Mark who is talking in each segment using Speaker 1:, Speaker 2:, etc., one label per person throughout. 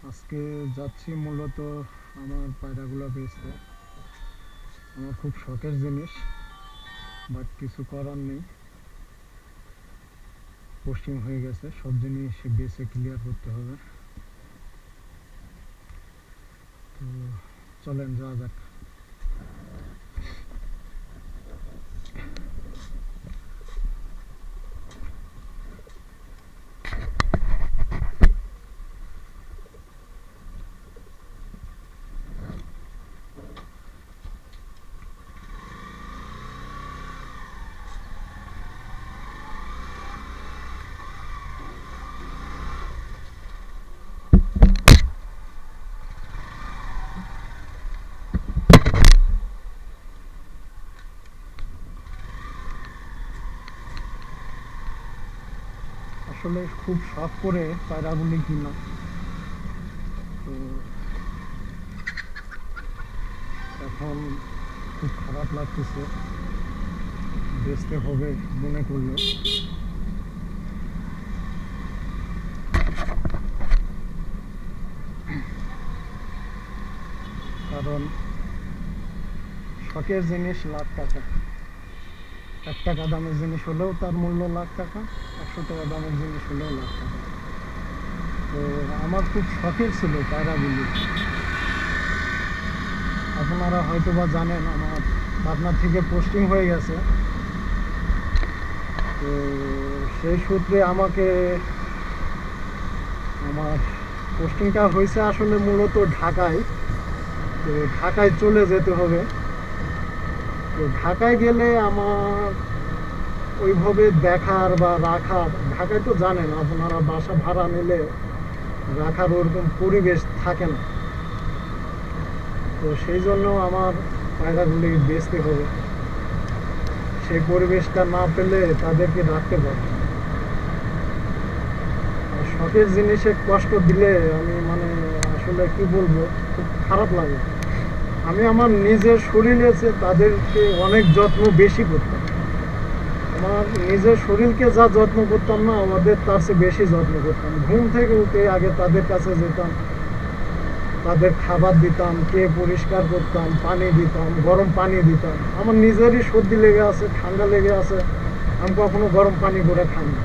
Speaker 1: আজকে যাচ্ছি মূলত আমার পায়রাগুলো বেচতে। আমার খুব শখের জিনিস, বাট কিছু করার নেই। পোস্টিং হয়ে গেছে, সব জিনিস বেচে ক্লিয়ার করতে হবে। তো চলেন যাওয়া যাক। আসলে খুব শখ করে পায়রাগুলি কিনা, তো এখন খুব খারাপ লাগতেছে, বেচতে হবে মনে করলো। কারণ শখের জিনিস লাখ টাকা, 1 টাকা দামের জিনিস হলেও তার মূল্য লাখ টাকা, 100 টাকা দামের জিনিস হলেও লাখ টাকা। তো আমার খুব শখের ছিল পায়রাগুলি। আপনারা হয়তো বা জানেন আমার পাবনা থেকে পোস্টিং হয়ে গেছে। তো সেই সূত্রে আমার পোস্টিংটা হয়েছে আসলে মূলত ঢাকায়। তো ঢাকায় চলে যেতে হবে। তো ঢাকায় গেলে আমার ওইভাবে দেখার বা রাখার, ঢাকায় তো জানেন আপনারা বাসা ভাড়া নিলে রাখার ওরকম পরিবেশ থাকে না। তো সেই জন্য আমার পায়রাগুলি বেচতে হবে। সেই পরিবেশটা না পেলে তাদেরকে রাখতে পারবো। শখের জিনিসে কষ্ট দিলে আমি আসলে কি বলবো, খুব খারাপ লাগে। আমি আমার নিজের শরীরে তাদেরকে অনেক যত্ন বেশি করতাম। আমার নিজের শরীরকে যা যত্ন করতাম না, আমাদের তার চেয়ে বেশি যত্ন করতাম। ঘুম থেকে উঠে আগে তাদের কাছে যেতাম, তাদের খাবার দিতাম, কে পরিষ্কার করতাম, পানি দিতাম, গরম পানি দিতাম। আমার নিজেরই সর্দি লেগে আছে, ঠান্ডা লেগে আছে, আমি কখনো গরম পানি করে খাই না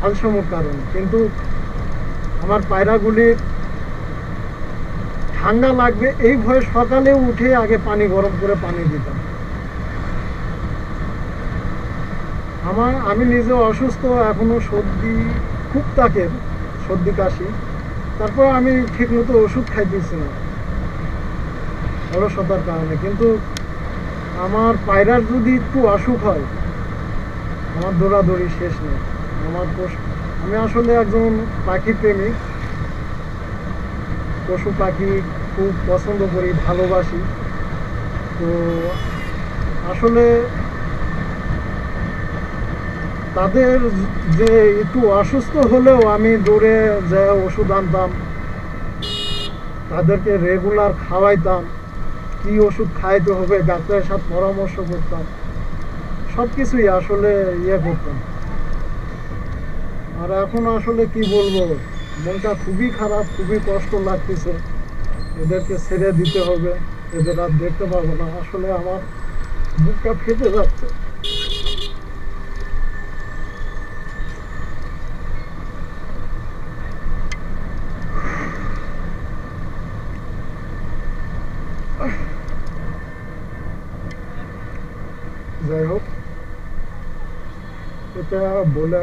Speaker 1: আলসমুর কারণে। কিন্তু আমার পায়রাগুলির ঠান্ডা লাগবে এই ভয়ে সকালে উঠে আগে পানি গরম করে পানি দিতাম। আমি নিজে অসুস্থ, এখনো সর্দি খুব থাকে, সর্দি কাশি। তারপর আমি ঠিকমতো ওষুধ খাইতেছি না অলসতার কারণে। কিন্তু আমার পায়রার যদি একটু অসুখ হয়, আমার দৌড়াদৌড়ি শেষ নেই। আমি আসলে একজন পাখি প্রেমিক, পশু পাখি খুব পছন্দ করি, ভালোবাসি। তো আসলে তাদের যে একটু অসুস্থ হলেও আমি দৌড়ে যে ওষুধ আনতাম, তাদেরকে রেগুলার খাওয়াইতাম, কি ওষুধ খাইতে হবে ডাক্তারের সাথে পরামর্শ করতাম, সব কিছুই আসলে করতাম। আর এখন আসলে কি বলবো, মনটা খুবই খারাপ, খুবই কষ্ট লাগতেছে। এদেরকে ছেড়ে দিতে হবে, এদের আর দেখতে পাবো না। আসলে আমার বুকটা ফেটে যাচ্ছে। যাই হোক, এটা বলে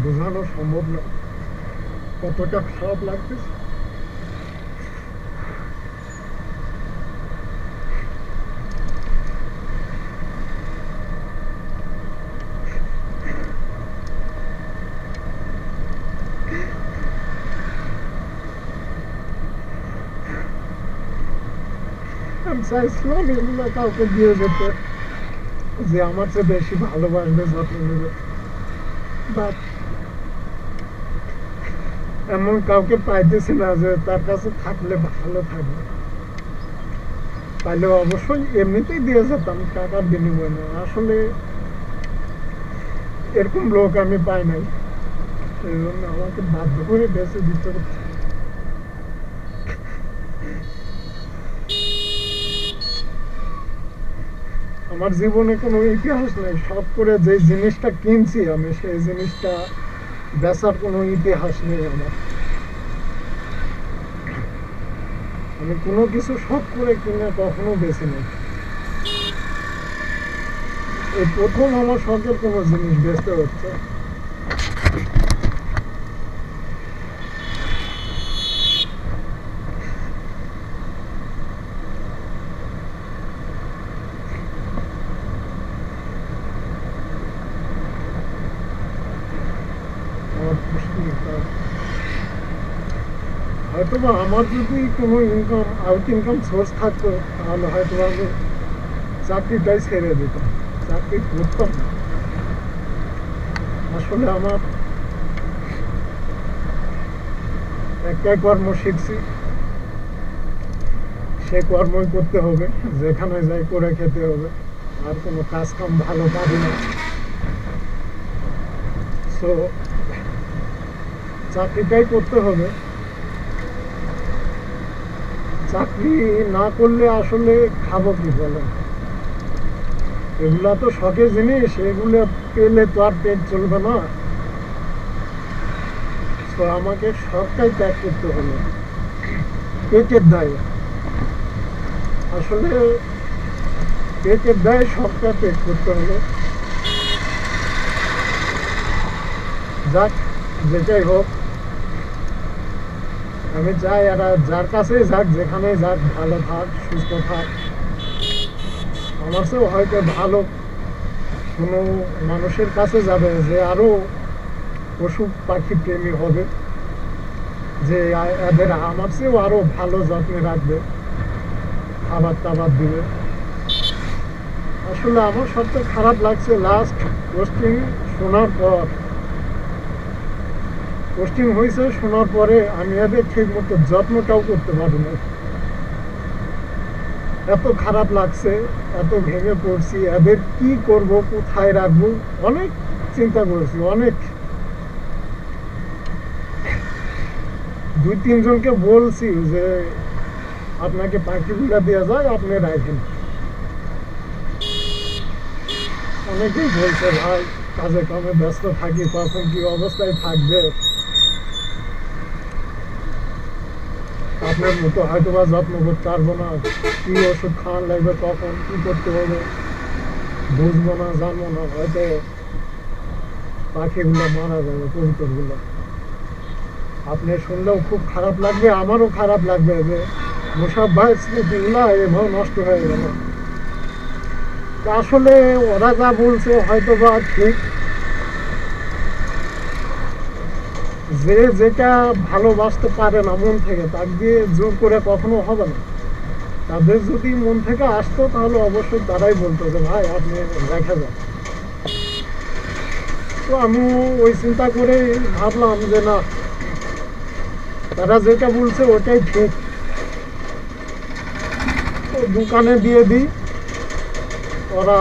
Speaker 1: বোঝানো সম্ভব না কতটা খারাপ লাগতেছে। আমি চাইছিলাম এগুলো কাউকে দিয়ে যেতে, যে আমার চেয়ে বেশি ভালোবাসবে, যত্ন নেবে। বাট এমন কাউকে পাইতেছি না যে তার কাছে থাকলে ভালো থাকবে। তাইলে অবশ্যই এমনিতেই দিয়ে যেতাম, টাকার বিনিময়ে। আসলে এরকম লোক আমি পাই নাই। এই জন্য আমাকে বাধ্য করে বেঁচে দিতে হচ্ছে। আমার জীবনে কোনো ইতিহাস নেই, শখ করে যে জিনিসটা কিনছি আমি সেই জিনিসটা বেচার কোনো ইতিহাস নেই আমার। আমি কোনো কিছু শখ করে কিনে কখনো বেশি নেই। এই প্রথম আমার শখের কোনো জিনিস বেচতে হচ্ছে। আমার হয়তো বা আমার যদি কোনো ইনকাম আউট ইনকাম সোর্স থাকতো তাহলে হয়তো আমি চাকরিটাই ছেড়ে দিতাম, চাকরি করতাম না। আসলে আমার একটাই কর্ম শিখছি, সে কর্মই করতে হবে, যেখানে যাই করে খেতে হবে। আর কোনো কাজ কাম ভালো পারি না, সো চাকরিটাই করতে হবে। চাকরি না করলে আসলে খাবো কি বলেন? এগুলা তো শখের জিনিস, এগুলো পেলে তো আর পেট চলবে না। তো আমাকে শখটাই ত্যাগ করতে হলো পেটের দায়ে। আসলে পেটের দায়ে শখটা ত্যাগ করতে হলো। যাক, যেটাই হোক, আমি চাই এরা যার কাছে যাক, যেখানে যাক, ভালো থাক, সুস্থ থাক। আমার চেয়েও হয়তো ভালো কোনো মানুষের কাছে যাবে যে আরো পশু পাখি প্রেমী হবে, যে এদের আমার চেয়েও আরো ভালো যত্নে রাখবে, খাবার টাবার দিবে। আসলে আমার সবচেয়ে খারাপ লাগছে লাস্ট পোস্টিং শোনার পর, পোস্টিং হয়েছে শোনার পরে আমি এদের ঠিক মতো যত্নটাও করতে পারি না। এত খারাপ লাগছে, এত ভেঙে পড়ছি, এদের কি করব, কোথায় রাখবো, অনেক চিন্তা করেছি, অনেক। দুই তিনজনকে বলছি যে আপনাকে পাখিগুলা দেওয়া যায়, আপনি রাখেন। অনেকেই বলছে ভাই কাজে কামে ব্যস্ত থাকি, কখন কি অবস্থায় থাকবে, আপনার মতো হয়তো বা যত্ন করতে পারবো না, কি ওষুধ খাওয়ান লাগবে, কখন কি করতে হবে বুঝবো না, জানবো না, হয়তো পাখিগুলো মারা যাবে, কবুতরগুলো। আপনি শুনলেও খুব খারাপ লাগবে, আমারও খারাপ লাগবে যে মোশাররফ ভাইয়ের স্মৃতিগুলো এভাবে নষ্ট হয়ে গেল। আসলে ওরা যা বলছে হয়তো বা ঠিক, যে যেটা ভালোবাসতে পারে না মন থেকে, তার দিয়ে জোর করে কখনো হবে না। তাদের যদি মন থেকে আসতো তাহলে অবশ্যই তারাই বলতো যে ভাই আপনি রেখে যান। তো আমি ওই চিন্তা করে ভাবলাম যে না, তারা যেটা বলছে ওটাই ঠিক, তো দোকানে দিয়ে দিই। ওরা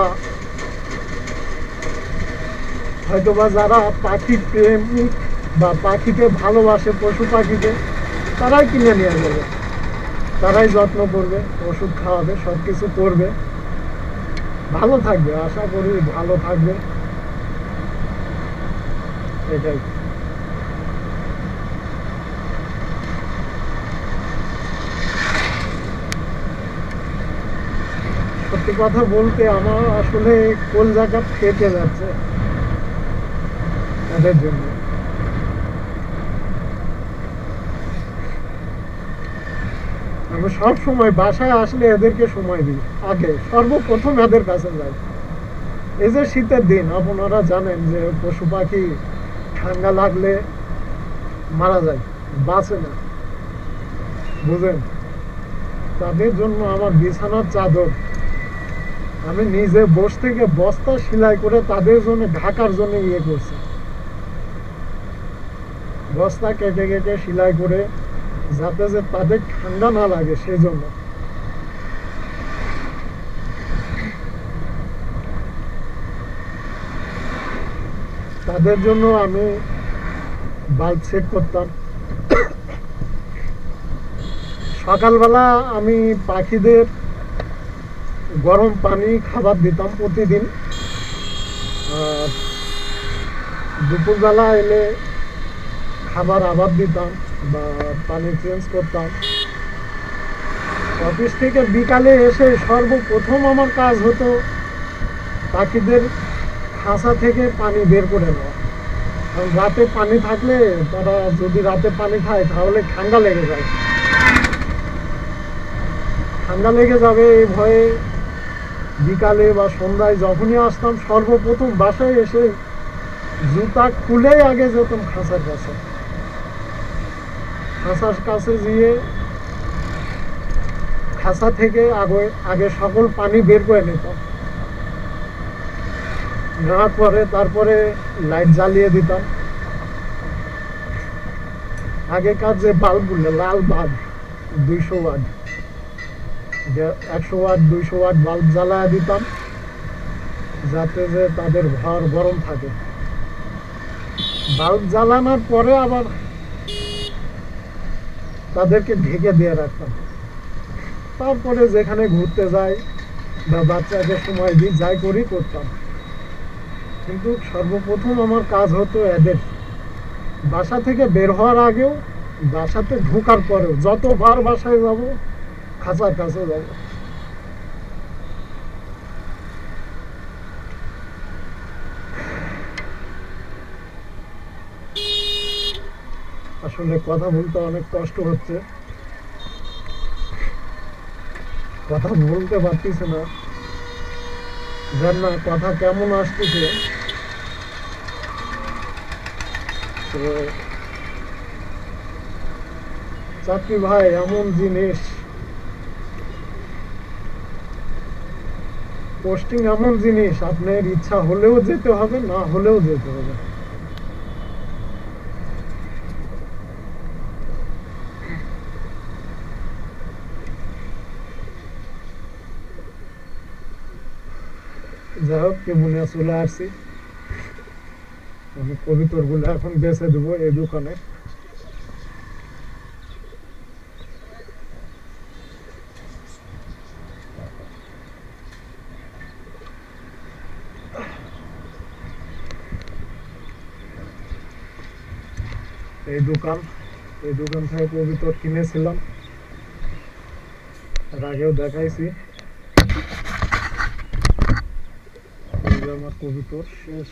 Speaker 1: হয়তোবা যারা পাখি প্রেমিক বা পাখিকে ভালোবাসে, পশু পাখিকে, তারাই কিনে নিয়ে যাবে, তারাই যত্ন করবে, ওষুধ খাওয়াবে, সব কিছু করবে, ভালো থাকবে, আশা করি ভালো থাকবে, এটাই। সত্যি কথা বলতে আমার আসলে কলজাটা ফেটে যাচ্ছে এদের জন্য। আমি সব সময় বাসায় আসলে এদেরকে সময় দিই, আগে সর্বপ্রথম এদের কাছে যাই। এই যে শীতের দিন আপনারা জানেন যে পশু পাখি ঠান্ডা লাগলে মারা যায়, বাঁচে না, বুঝেন? তাদের জন্য আমার বিছানার চাদর আমি নিজে বস থেকে বস্তা সেলাই করে তাদের জন্য ঢাকার জন্য ইয়ে করছি, বস্তা কেটে কেটে সেলাই করে, যাতে যে তাদের ঠান্ডা না লাগে সেই জন্য। তাদের জন্য আমি বাল্ব সেট করতাম। সকালবেলা আমি পাখিদের গরম পানি খাবার দিতাম প্রতিদিন। আর দুপুরবেলা এলে খাবার আবার দিতাম বা পানি চেঞ্জ করতাম। অফিস থেকে বিকালে এসে সর্বপ্রথম আমার কাজ হতো পাখিদের খাঁচা থেকে পানি বের করে নেওয়া। কারণ রাতে পানি থাকলে তারা যদি রাতে পানি খায় তাহলে ঠান্ডা লেগে যায়, ঠান্ডা লেগে যাবে এই ভয়ে বিকালে বা সন্ধ্যায় যখনই আসতাম সর্বপ্রথম বাসায় এসে জুতা খুলেই আগে যেতাম খাঁচার কাছে। খাঁচার কাছে গিয়ে খাঁচা থেকে আগে আগে সকল পানি বের করে নিতাম। নেওয়ার পরে তারপরে লাইট জ্বালিয়ে দিতাম। আগেকার যে বাল্বগুলো লাল bulb 200 watt, 100 watt 200 watt bulb জ্বালায় দিতাম যাতে যে তাদের ঘর গরম থাকে। বাল্ব জ্বালানোর পরে আবার তাদেরকে ঢেকে দিয়ে রাখতাম। তারপরে যেখানে ঘুরতে যাই বা বাচ্চাকে সময় দিই যাই করি করতাম। কিন্তু সর্বপ্রথম আমার কাজ হতো এদের বাসা থেকে বের হওয়ার আগেও, বাসাতে ঢোকার পরেও, যতবার বাসায় যাব খাঁচার কাছে যাব। আসলে কথা বলতে অনেক কষ্ট হচ্ছে, কথা বলতে পারতেছে না, জান না কথা কেমন আসতেছে। তো চাকরি ভাই এমন জিনিস, পোস্টিং এমন জিনিস, আপনার ইচ্ছা হলেও যেতে হবে, না হলেও যেতে হবে। যাই হোক, কেমনে চলে আসছি। আমি কবিতর গুলো এখন বেছে দেবো এই দোকানে। এই দোকান, এই দোকান থেকে কবিতর কিনেছিলাম, এর আগেও দেখাইছি। এই যে আমার কবিতর শেষ।